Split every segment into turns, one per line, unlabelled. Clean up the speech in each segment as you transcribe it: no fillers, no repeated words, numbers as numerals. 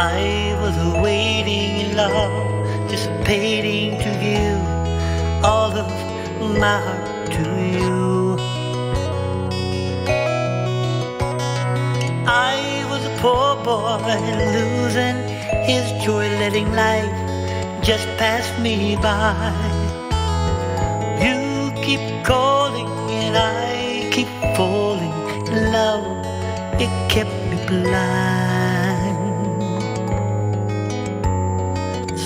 I was waiting in love, dissipating to give all of my heart to you. I was a poor boy, losing his joy, letting life just pass me by. You keep calling and I keep falling in love, it kept me blind.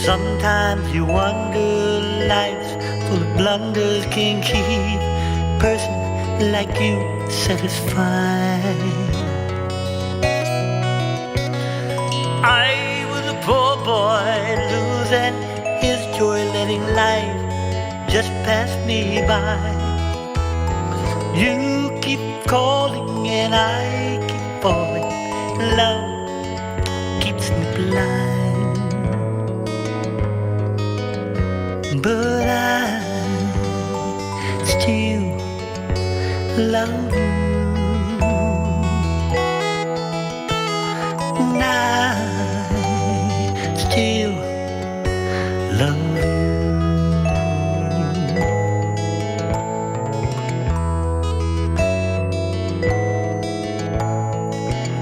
Sometimes you wonder, life's full of blunders, can keep a person like you satisfied. I was a poor boy, losing his joy, letting life just pass me by. You keep calling and I keep falling, love keeps me blind. But I still love you, and I still love you.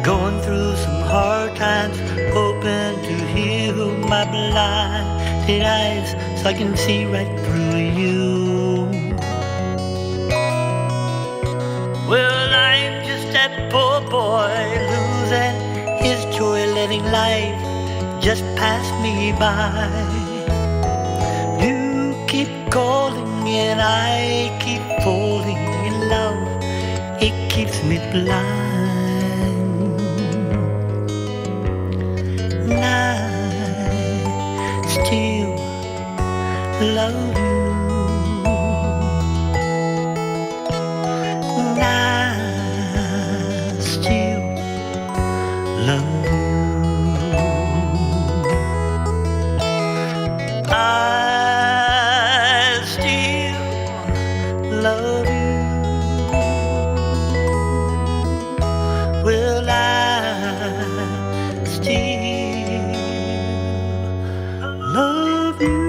Going through some hard times, hoping to heal my blinded eyes so I can see right through you. Well, I'm just that poor boy, losing his joy, letting life just pass me by. You keep calling and I keep falling in love, it keeps me blind. And I still love you, and I still love you. I still love you. Well, I still love you.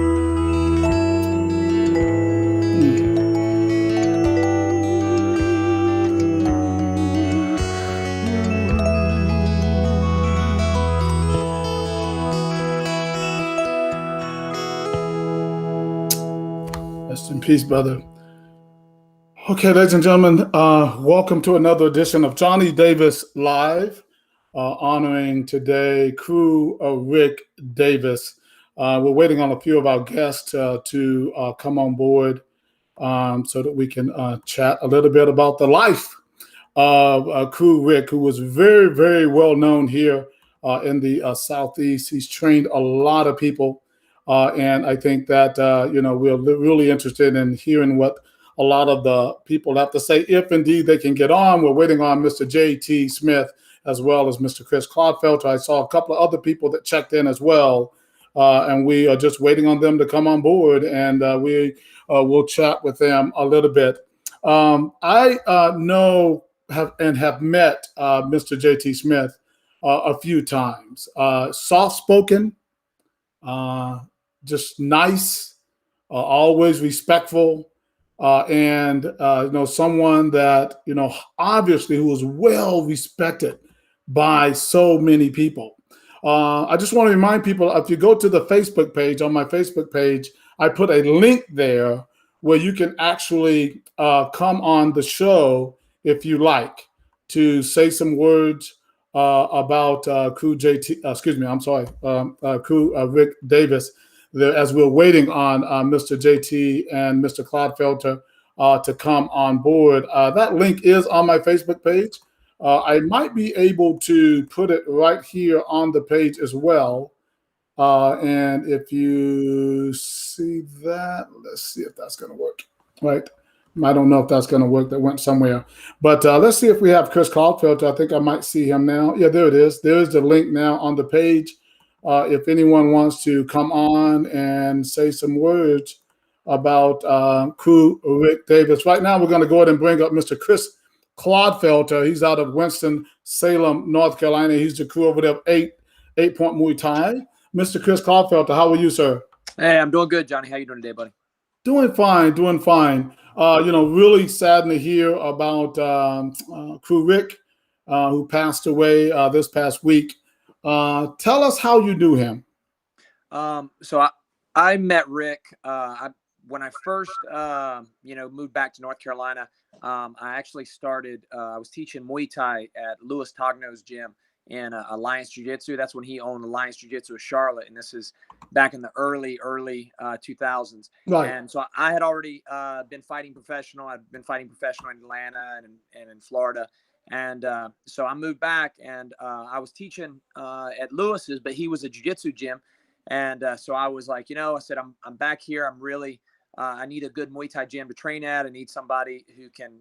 Rest in peace, brother. Okay, ladies and gentlemen, welcome to another edition of Johnny Davis Live, honoring today Kru Rick Davis. We're waiting on a few of our guests to come on board so that we can chat a little bit about the life of Kru Rick, who was very, very well known here in the Southeast. He's trained a lot of people. And I think that, we're really interested in hearing what a lot of the people have to say, if indeed they can get on. We're waiting on Mr. J.T. Smith as well as Mr. Chris Clodfelter. I saw a couple of other people that checked in as well. And we are just waiting on them to come on board, and we will chat with them a little bit. I know have met Mr. J.T. Smith a few times. Soft-spoken, just nice, always respectful, and someone that obviously who is well respected by so many people. I just want to remind people, if you go to the Facebook page, on my Facebook page, I put a link there where you can actually come on the show if you like to say some words about Kru Rick Davis, as we're waiting on Mr. JT and Mr. Clodfelter to come on board. That link is on my Facebook page. I might be able to put it right here on the page as well. And if you see that, let's see if that's going to work. Right. I don't know if that's going to work. That went somewhere. But let's see if we have Chris Clodfelter. I think I might see him now. Yeah, there it is. There's the link now on the page. If anyone wants to come on and say some words about Kru Rick Davis. Right now, we're going to go ahead and bring up Mr. Chris Clodfelter. He's out of Winston-Salem, North Carolina. He's the crew over there of 8 8 Point Muay Thai. Mr. Chris Klopfelter, how are you, sir?
Hey, I'm doing good, Johnny. How you doing today, buddy?
Doing fine, doing fine. Really saddened to hear about Kru Rick, who passed away this past week. Tell us how you knew him.
So I met Rick when I first moved back to North Carolina. I actually started. I was teaching Muay Thai at Louis Togno's gym in Alliance Jiu-Jitsu. That's when he owned Alliance Jiu-Jitsu of Charlotte, and this is back in the early 2000s.
Right.
And so I had already been fighting professional. I'd been fighting professional in Atlanta and in Florida. And so I moved back, and I was teaching at Lewis's, but he was a jiu-jitsu gym. And so I was like, I said, I'm back here. I'm really, I need a good Muay Thai gym to train at. I need somebody who can,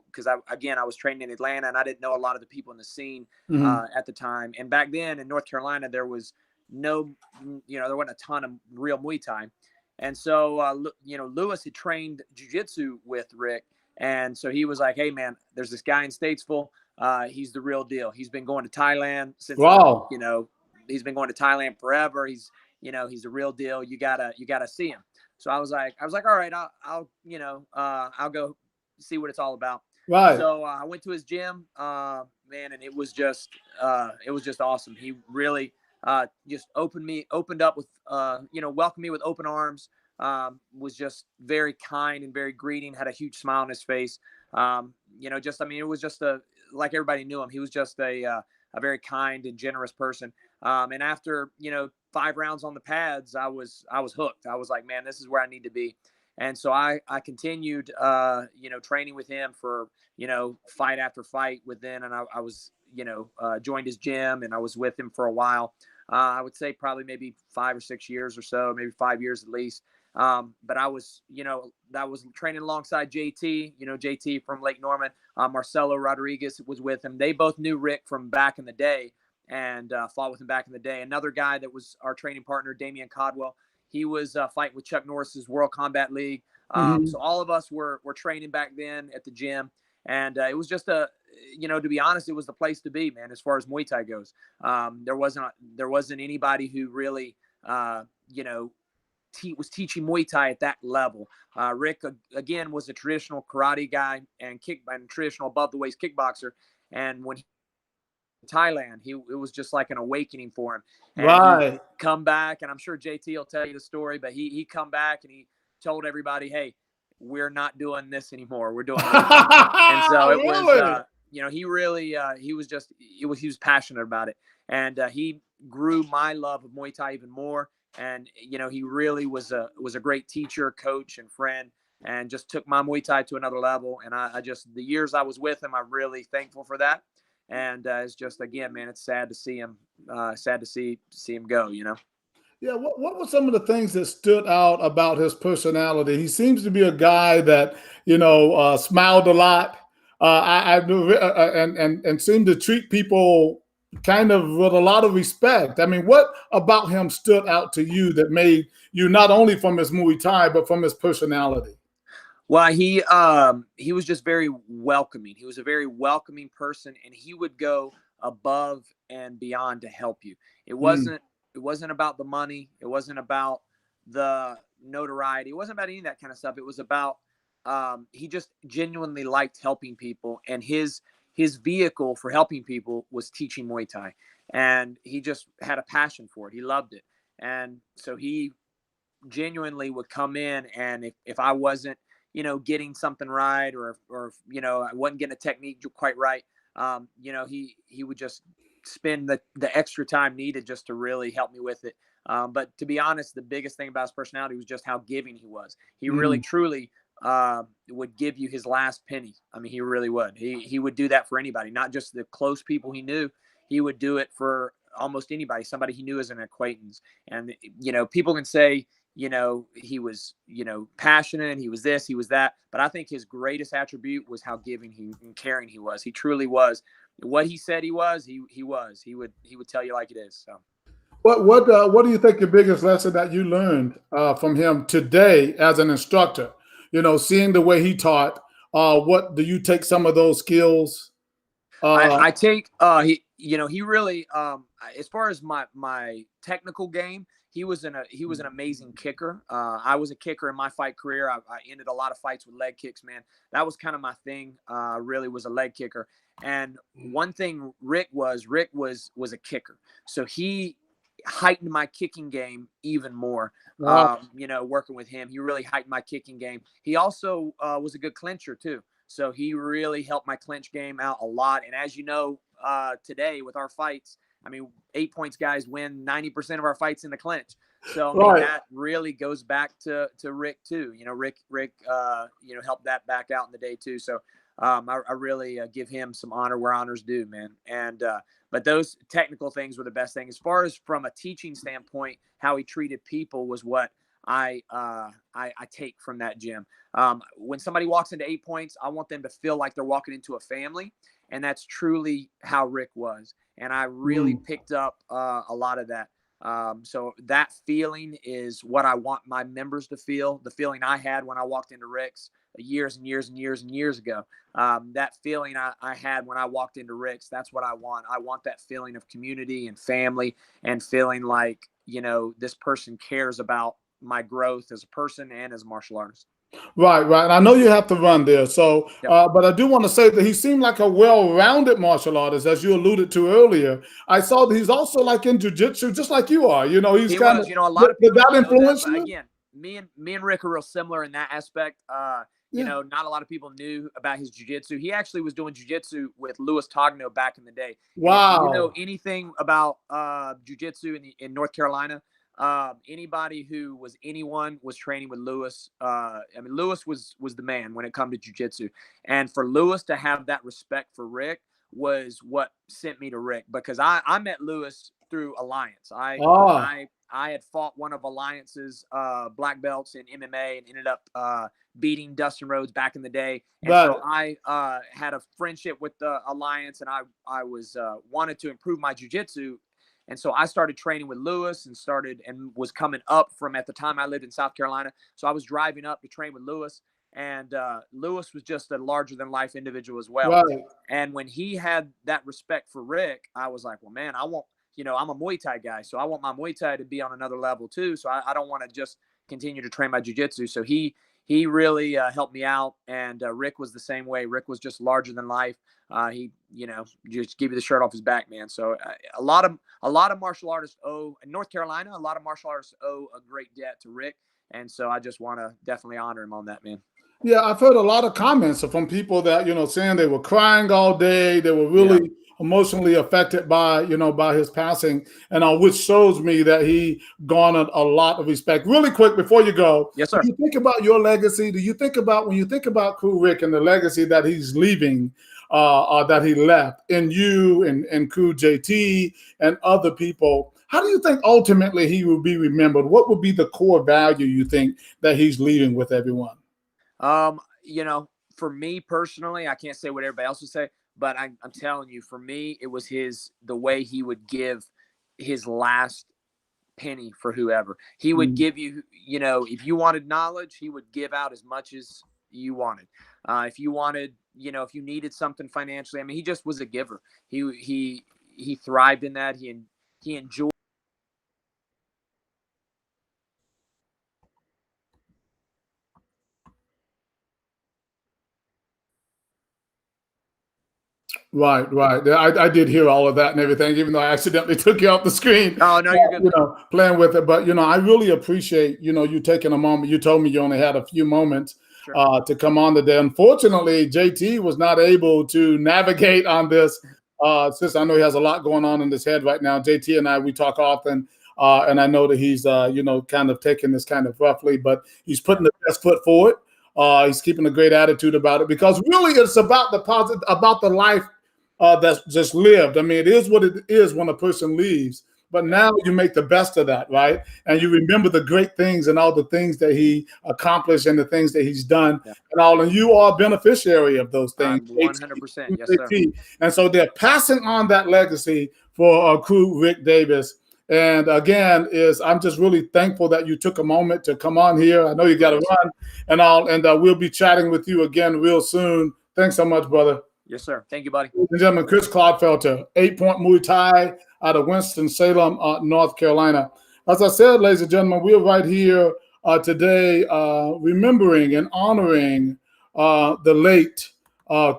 because I was training in Atlanta, and I didn't know a lot of the people in the scene at the time. And back then in North Carolina, there was there wasn't a ton of real Muay Thai. And so, Lewis had trained jiu-jitsu with Rick. And so he was like, hey, man, there's this guy in Statesville. He's the real deal. He's been going to Thailand since,
wow.
He's been going to Thailand forever. He's the real deal. You gotta see him. So I was like, all right, I'll go see what it's all about.
Right.
So I went to his gym, man, and it was just awesome. He really just opened up with, welcomed me with open arms. Was just very kind and very greeting, had a huge smile on his face. It was just like everybody knew him. He was just a very kind and generous person. And after, 5 rounds on the pads, I was hooked. I was like, man, this is where I need to be. And so I continued, training with him for, fight after fight within. And I was, joined his gym, and I was with him for a while. I would say probably maybe 5 or 6 years or so, maybe 5 years at least. But I was, that was training alongside JT, JT from Lake Norman. Marcelo Rodriguez was with him. They both knew Rick from back in the day and fought with him back in the day. Another guy that was our training partner, Damian Codwell, he was fighting with Chuck Norris's World Combat League. So all of us were training back then at the gym. And it was just to be honest, it was the place to be, man, as far as Muay Thai goes. There wasn't anybody who really, was teaching Muay Thai at that level. Rick, again, was a traditional karate guy and traditional above the waist kickboxer. And when he Thailand, it was just like an awakening for him. And
right.
He'd come back, and I'm sure JT will tell you the story, but he come back and he told everybody, hey, we're not doing this anymore. We're doing this. And so it was, he really, he was passionate about it. And he grew my love of Muay Thai even more. And, he really was a great teacher, coach, and friend, and just took my Muay Thai to another level. And I just, the years I was with him, I'm really thankful for that. And it's just, again, man, it's sad to see him, see him go,
Yeah. What were some of the things that stood out about his personality? He seems to be a guy that, smiled a lot. And seemed to treat people kind of with a lot of respect. I mean, what about him stood out to you that made you, not only from his Muay Thai, but from his personality?
Well, he was just very welcoming. He was a very welcoming person, and he would go above and beyond to help you. It wasn't about the money. It wasn't about the notoriety. It wasn't about any of that kind of stuff. It was about he just genuinely liked helping people, and his vehicle for helping people was teaching Muay Thai, and he just had a passion for it. He loved it, and so he genuinely would come in, and if I wasn't getting something right, or I wasn't getting a technique quite right, he would just spend the extra time needed just to really help me with it. But to be honest, the biggest thing about his personality was just how giving he was. He really, truly would give you his last penny. I mean, he really would. He would do that for anybody, not just the close people he knew. He would do it for almost anybody, somebody he knew as an acquaintance. And, people can say, he was, passionate, he was this, he was that. But I think his greatest attribute was how giving and caring he was. He truly was. What he said he was, he was. He would tell you like it is. So.
What do you think the biggest lesson that you learned from him today as an instructor? Seeing the way he taught, what do you take some of those skills?
I take he really as far as my technical game, he was an amazing kicker. I was a kicker in my fight career. I ended a lot of fights with leg kicks, man. That was kind of my thing. Really was a leg kicker. And one thing Rick was a kicker. So he heightened my kicking game even more.
Wow.
Working with him, he really heightened my kicking game. He also was a good clincher too. So he really helped my clinch game out a lot. And as you know, today with our fights, I mean, 8 points guys win 90% of our fights in the clinch. So I mean, that really goes back to Rick too. Rick helped that back out in the day too. So I really give him some honor where honor's due, man. And but those technical things were the best thing. As far as from a teaching standpoint, how he treated people was what I take from that gym. When somebody walks into 8 points, I want them to feel like they're walking into a family, and that's truly how Rick was. And I really picked up a lot of that. So that feeling is what I want my members to feel. The feeling I had when I walked into Rick's years and years and years and years ago. That feeling I had when I walked into Rick's, that's what I want. I want that feeling of community and family, and feeling like, this person cares about my growth as a person and as a martial artist.
Right. And I know you have to run there. So, but I do want to say that he seemed like a well-rounded martial artist, as you alluded to earlier. I saw that he's also like in jiu-jitsu, just like you are. He's kind of,
a lot of people
that
don't know
influence
that, but
you?
again, me and Rick are real similar in that aspect. Not a lot of people knew about his jiu-jitsu. He actually was doing jiu-jitsu with Louis Togno back in the day.
Wow.
And if you know anything about jiu-jitsu in North Carolina, anybody who was was training with Louis. Louis was the man when it comes to jiu-jitsu. And for Louis to have that respect for Rick was what sent me to Rick, because I met Louis through Alliance. I had fought one of Alliance's black belts in MMA and ended up beating Dustin Rhodes back in the day. And so I had a friendship with the Alliance, and I was wanted to improve my jiu-jitsu. And so I started training with Louis and was coming up from, at the time I lived in South Carolina. So I was driving up to train with Louis, and Louis was just a larger than life individual as well.
Right.
And when he had that respect for Rick, I was like, well, man, I want, I'm a Muay Thai guy, so I want my Muay Thai to be on another level too. So I don't want to just continue to train my jiu-jitsu. So he really helped me out. And Rick was the same way. Rick was just larger than life. He, just give you the shirt off his back, man. So a lot of martial artists in North Carolina, a lot of martial artists owe a great debt to Rick. And so I just want to definitely honor him on that, man.
Yeah, I've heard a lot of comments from people that, saying they were crying all day. They were really emotionally affected by his passing, and which shows me that he garnered a lot of respect. Really quick before you go,
yes, sir.
Do you think about your legacy? Do you think about, when you think about Kru Rick and the legacy that he's leaving, that he left in you and Kru JT and other people? How do you think ultimately he will be remembered? What would be the core value you think that he's leaving with everyone?
For me personally, I can't say what everybody else would say, but I'm telling you, for me, it was the way he would give his last penny for whoever. He would give you, if you wanted knowledge, he would give out as much as you wanted. If you wanted, if you needed something financially, he just was a giver. He thrived in that. He enjoyed.
Right. I did hear all of that and everything, even though I accidentally took you off the screen.
Oh, no, you're good.
Playing with it. But, I really appreciate, you taking a moment. You told me you only had a few moments to come on today. Unfortunately, JT was not able to navigate on this since I know he has a lot going on in his head right now. JT and we talk often. And I know that he's, kind of taking this kind of roughly, but he's putting the best foot forward. He's keeping a great attitude about it, because really it's about the positive, about the life that's just lived. It is what it is when a person leaves, but now you make the best of that, right? And you remember the great things and all the things that he accomplished and the things that he's done and you are a beneficiary of those things.
100%. Yes, sir.
And so they're passing on that legacy for Kru Rick Davis. And again, I'm just really thankful that you took a moment to come on here. I know you got to run and we'll be chatting with you again real soon. Thanks so much, brother.
Yes, sir. Thank you, buddy.
Ladies and gentlemen, Chris Clodfelter, 8-point Muay Thai out of Winston-Salem, North Carolina. As I said, ladies and gentlemen, we're right here today remembering and honoring the late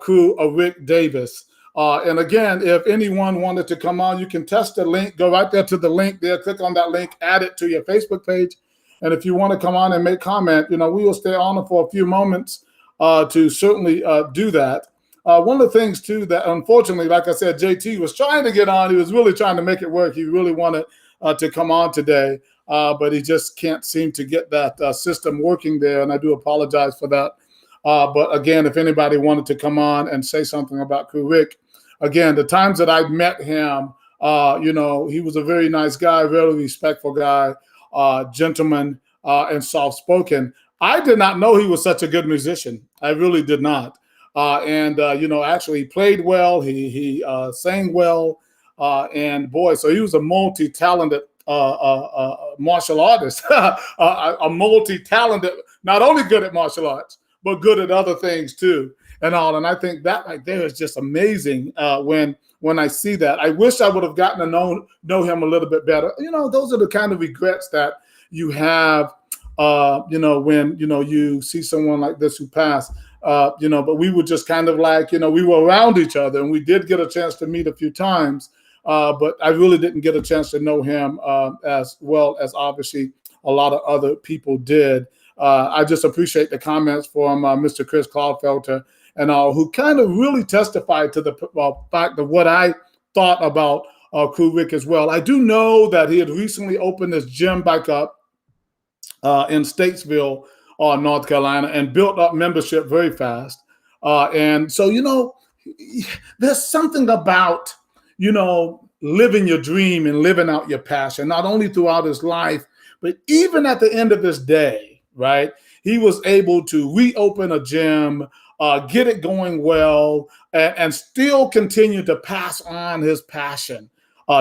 Kru Rick Davis. And again, if anyone wanted to come on, you can test the link. Go right there to the link there. Click on that link. Add it to your Facebook page. And if you want to come on and make comment, we will stay on for a few moments to certainly do that. One of the things, too, that unfortunately, like I said, JT was trying to get on. He was really trying to make it work. He really wanted to come on today, but he just can't seem to get that system working there, and I do apologize for that. But again, if anybody wanted to come on and say something about Kru Rick, again, the times that I met him, he was a very nice guy, very respectful guy, gentleman, and soft-spoken. I did not know he was such a good musician. I really did not. Actually he played well, he sang well, and boy, so he was a multi-talented martial artist, a multi-talented, not only good at martial arts, but good at other things too, and all. And I think that right there is just amazing when I see that. I wish I would have gotten to know him a little bit better. Those are the kind of regrets that you have, when, you see someone like this who passed. But we were just kind of like, we were around each other, and we did get a chance to meet a few times. But I really didn't get a chance to know him as well as obviously a lot of other people did. I just appreciate the comments from Mr. Chris Clodfelter and all, who kind of really testified to the fact of what I thought about Kru Rick as well. I do know that he had recently opened his gym back up in Statesville, North Carolina, and built up membership very fast. And so, there's something about, living your dream and living out your passion, not only throughout his life, but even at the end of his day, right? He was able to reopen a gym, get it going well, and still continue to pass on his passion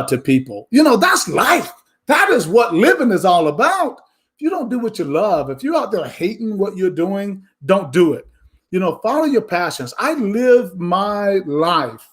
to people. That's life. That is what living is all about. You don't do what you love. If you're out there hating what you're doing, don't do it. Follow your passions. I live my life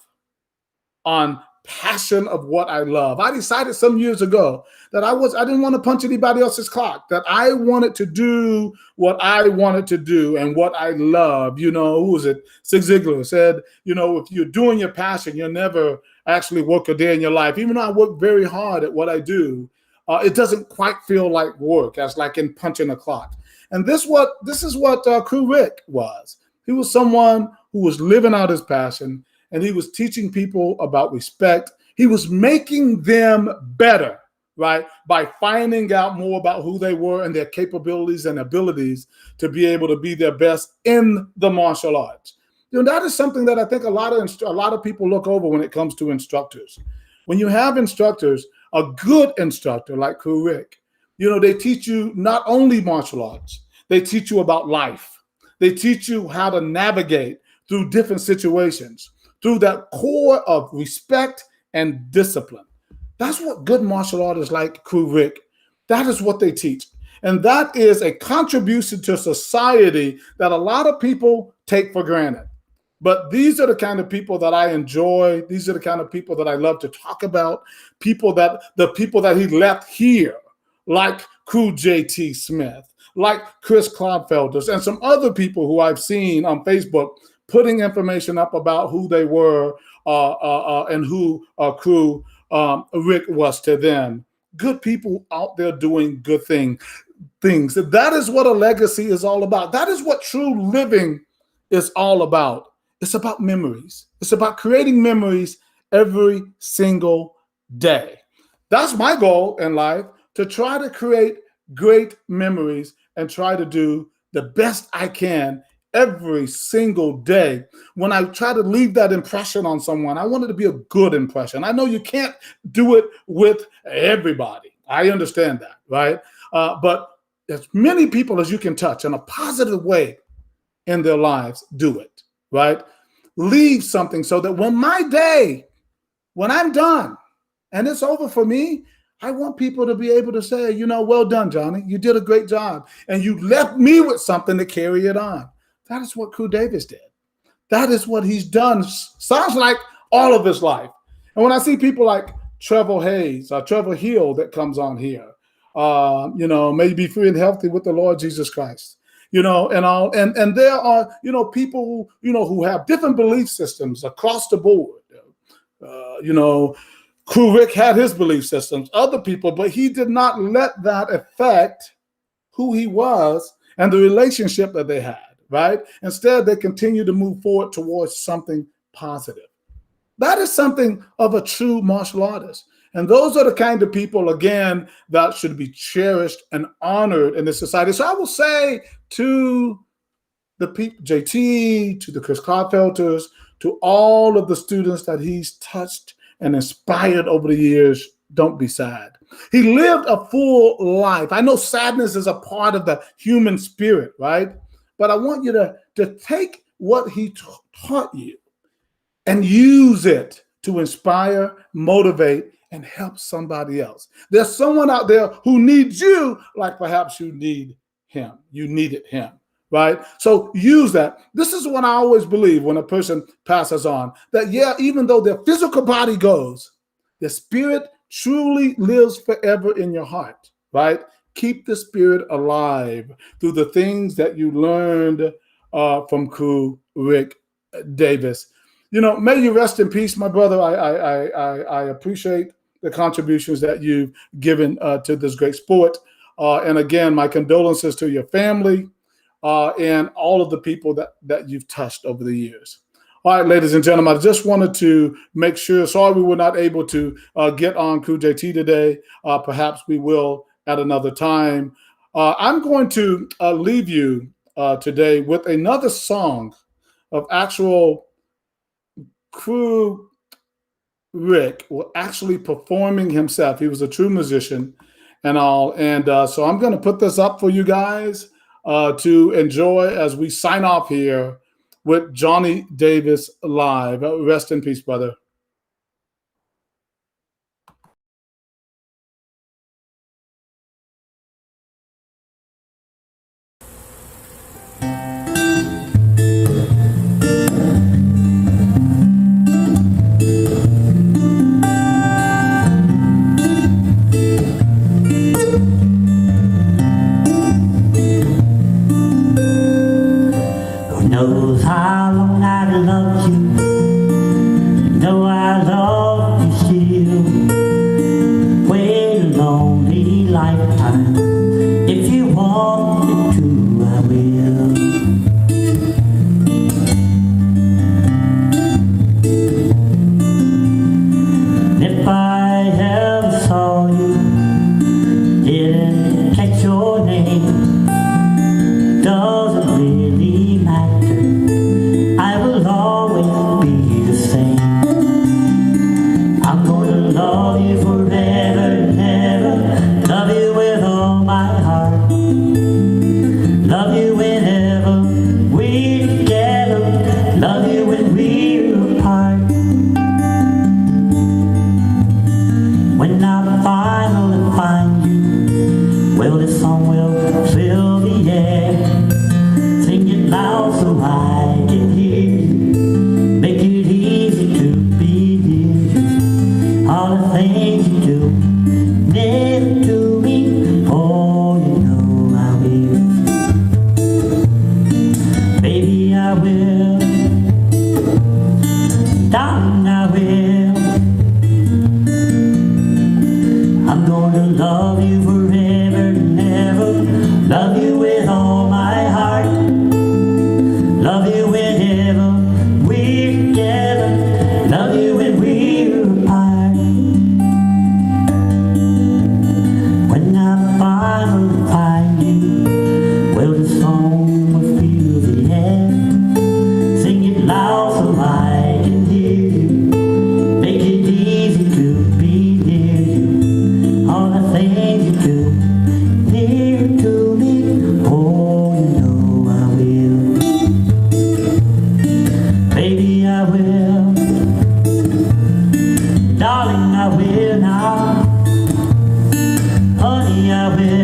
on passion of what I love. I decided some years ago that I didn't want to punch anybody else's clock, that I wanted to do what I wanted to do and what I love. Who was it? Zig Ziglar said, if you're doing your passion, you'll never actually work a day in your life. Even though I work very hard at what I do, it doesn't quite feel like work, as like in punching a clock. And this is what Kru Rick was. He was someone who was living out his passion, and he was teaching people about respect. He was making them better, right, by finding out more about who they were and their capabilities and abilities to be able to be their best in the martial arts. That is something that I think a lot of people look over when it comes to instructors. When you have instructors, a good instructor like Kru Rick, they teach you not only martial arts, they teach you about life. They teach you how to navigate through different situations, through that core of respect and discipline. That's what good martial artists like Kru Rick, that is what they teach. And that is a contribution to society that a lot of people take for granted. But these are the kind of people that I enjoy. These are the kind of people that I love to talk about. The people that he left here, like Kru JT Smith, like Chris Clodfelter, and some other people who I've seen on Facebook putting information up about who they were and who Kru Rick was to them. Good people out there doing good things. That is what a legacy is all about. That is what true living is all about. It's about memories. It's about creating memories every single day. That's my goal in life, to try to create great memories and try to do the best I can every single day. When I try to leave that impression on someone, I want it to be a good impression. I know you can't do it with everybody. I understand that, right? But as many people as you can touch in a positive way in their lives, do it, right? Leave something so that when I'm done and it's over for me, I want people to be able to say, well done, Johnny. You did a great job. And you left me with something to carry it on. That is what Kru Davis did. That is what he's done. Sounds like all of his life. And when I see people like Trevor Hayes or Trevor Hill that comes on here, may be free and healthy with the Lord Jesus Christ, and there are, people, who have different belief systems across the board. Kru Rick had his belief systems, other people, but he did not let that affect who he was and the relationship that they had, right? Instead, they continue to move forward towards something positive. That is something of a true martial artist. And those are the kind of people, again, that should be cherished and honored in this society. So I will say to the people, JT, to the Chris Clodfelters, to all of the students that he's touched and inspired over the years, don't be sad. He lived a full life. I know sadness is a part of the human spirit, right? But I want you to take what he taught you and use it to inspire, motivate, and help somebody else. There's someone out there who needs you like perhaps you need him. You needed him, right? So use that. This is what I always believe when a person passes on, that even though their physical body goes, the spirit truly lives forever in your heart, right? Keep the spirit alive through the things that you learned from Kru Rick Davis. May you rest in peace, my brother. I appreciate the contributions that you've given to this great sport. And again, my condolences to your family and all of the people that you've touched over the years. All right, ladies and gentlemen, I just wanted to make sure, sorry we were not able to get on Kru JT today. Perhaps we will at another time. I'm going to leave you today with another song of actual Kru Rick actually performing himself. He was a true musician and all. And so I'm going to put this up for you guys to enjoy as we sign off here with Johnny Davis live. Rest in peace, brother.
Knows how long I loved you, know I love you still. Wait a lonely lifetime, if you want me to, I will. If I ever saw you, didn't catch your name, doesn't really matter. I will always be the same. I'm gonna love you forever and ever. Love you with all my heart. Love you whenever we're together. Love you when we're apart. When I finally find you, well, this song will fill the air. Sing it loud so I can hear you. Make it easy to be near you. All the things you do, never to me. Oh, you know I will. Baby, I will. Darling, I will. I'm gonna love you forever and ever. Love you with all my heart. Love you whenever we're together. Love you when we're apart. When I finally find you, well, the song will fill the air. Sing it loud so I can hear you. Make it easy to be near you. All the things you do, near to me. Oh, you know I will. Baby, I will. Darling, I will now. Honey, I will.